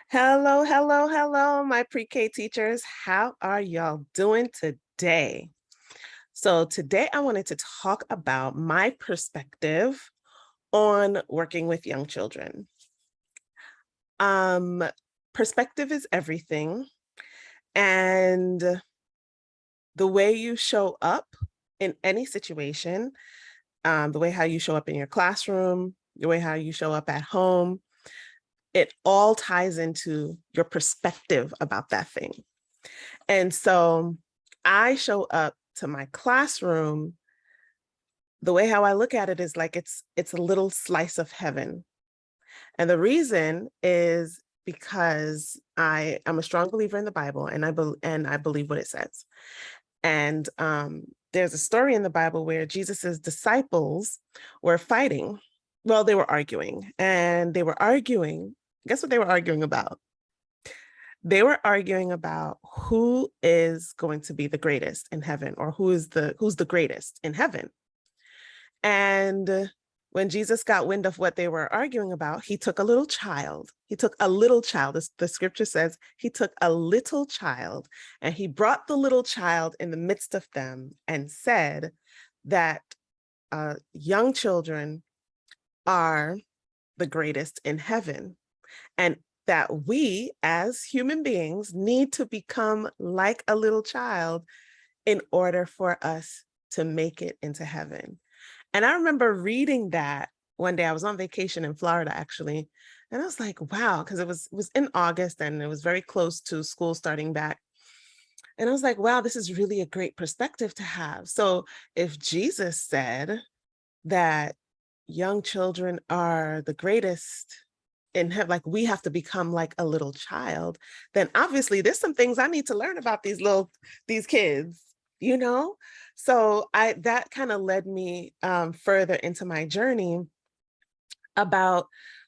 Hello, hello, hello, my pre-K teachers. How are y'all doing today? So today I wanted to talk about my perspective on working with young children. Um, Perspective is everything, and the way you show up in any situation, the way how you show up in your classroom, the way how you show up at home, it all ties into your perspective about that thing. And so I show up to my classroom, the way how I look at it is like it's a little slice of heaven. And the reason is because I am a strong believer in the Bible and I believe what it says. And there's a story in the Bible where Jesus's disciples were fighting. Well, they were arguing, and they were arguing. Guess what they were arguing about? They were arguing about who is going to be the greatest in heaven, or who's the greatest in heaven. And when Jesus got wind of what they were arguing about, he took a little child. He took a little child. The scripture says he took a little child and he brought the little child in the midst of them and said that young children are the greatest in heaven. And that we as human beings need to become like a little child in order for us to make it into heaven. And I remember reading that one day. I was on vacation in Florida, actually. And I was like, wow, because it was in August and it was very close to school starting back. And I was like, wow, this is really a great perspective to have. So if Jesus said that young children are the greatest in heaven, like we have to become like a little child, then obviously there's some things I need to learn about these kids, you know? So that kind of led me further into my journey about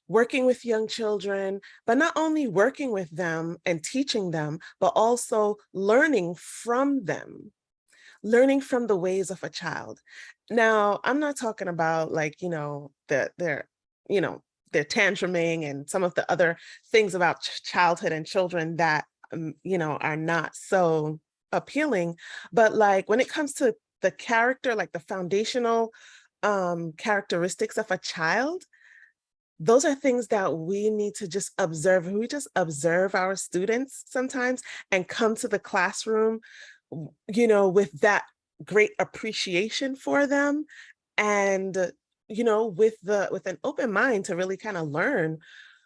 working with young children, but not only working with them and teaching them, but also learning from the ways of a child. Now, I'm not talking about like, you know, they're tantruming and some of the other things about childhood and children that, are not so appealing. But like when it comes to the character, like the foundational characteristics of a child, those are things that we need to just observe. We just observe our students sometimes and come to the classroom, with that great appreciation for them, and with an open mind to really kind of learn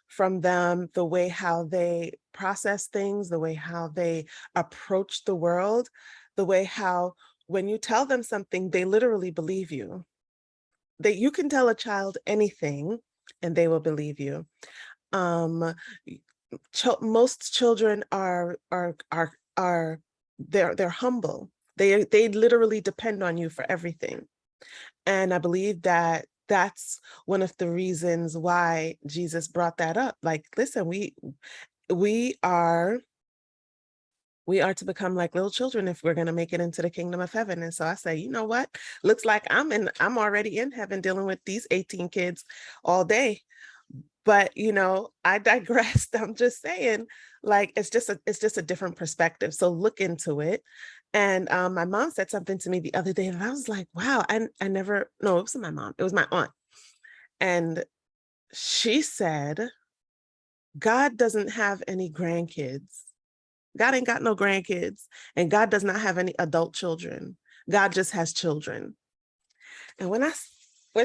from them the way how they process things, the way how they approach the world, the way how when you tell them something, they literally believe you. That you can tell a child anything and they will believe you. Um, Most children are they're humble. They literally depend on you for everything. And I believe that that's one of the reasons why Jesus brought that up. Like, listen, we are we are to become like little children if we're going to make it into the kingdom of heaven. And so I say, you know what? Looks like I'm already in heaven dealing with these 18 kids all day. But I digressed. I'm just saying, like, it's just a different perspective. So look into it. And my mom said something to me the other day, and I was like, wow, I never, no, it wasn't my mom, it was my aunt. And she said, God doesn't have any grandkids. God ain't got no grandkids, and God does not have any adult children. God just has children. And when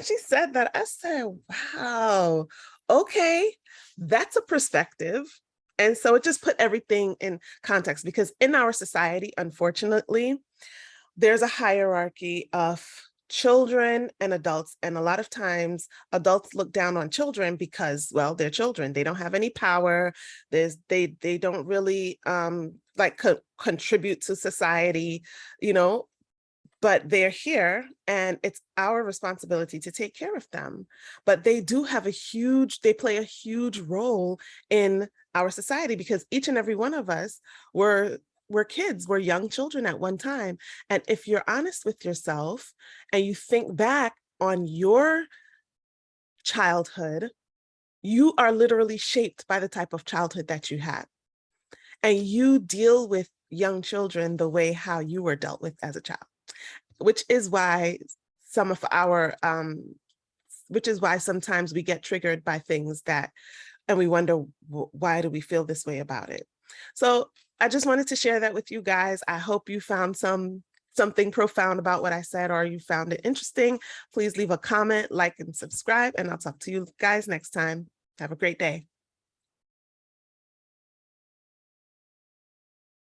she said that, I said, wow, okay, that's a perspective. And so it just put everything in context, because in our society, unfortunately, there's a hierarchy of children and adults. And a lot of times adults look down on children because, well, they're children. They don't have any power. They don't really contribute to society, you know, but they're here and it's our responsibility to take care of them. But they play a huge role in our society, because each and every one of us were kids, were young children at one time. And if you're honest with yourself and you think back on your childhood, You are literally shaped by the type of childhood that you had. And you deal with young children the way how you were dealt with as a child, which is why some of our which is why sometimes we get triggered by things that, and we wonder why do we feel this way about it. So I just wanted to share that with you guys. I hope you found something profound about what I said, or you found it interesting. Please leave a comment, like, and subscribe, and I'll talk to you guys next time. Have a great day.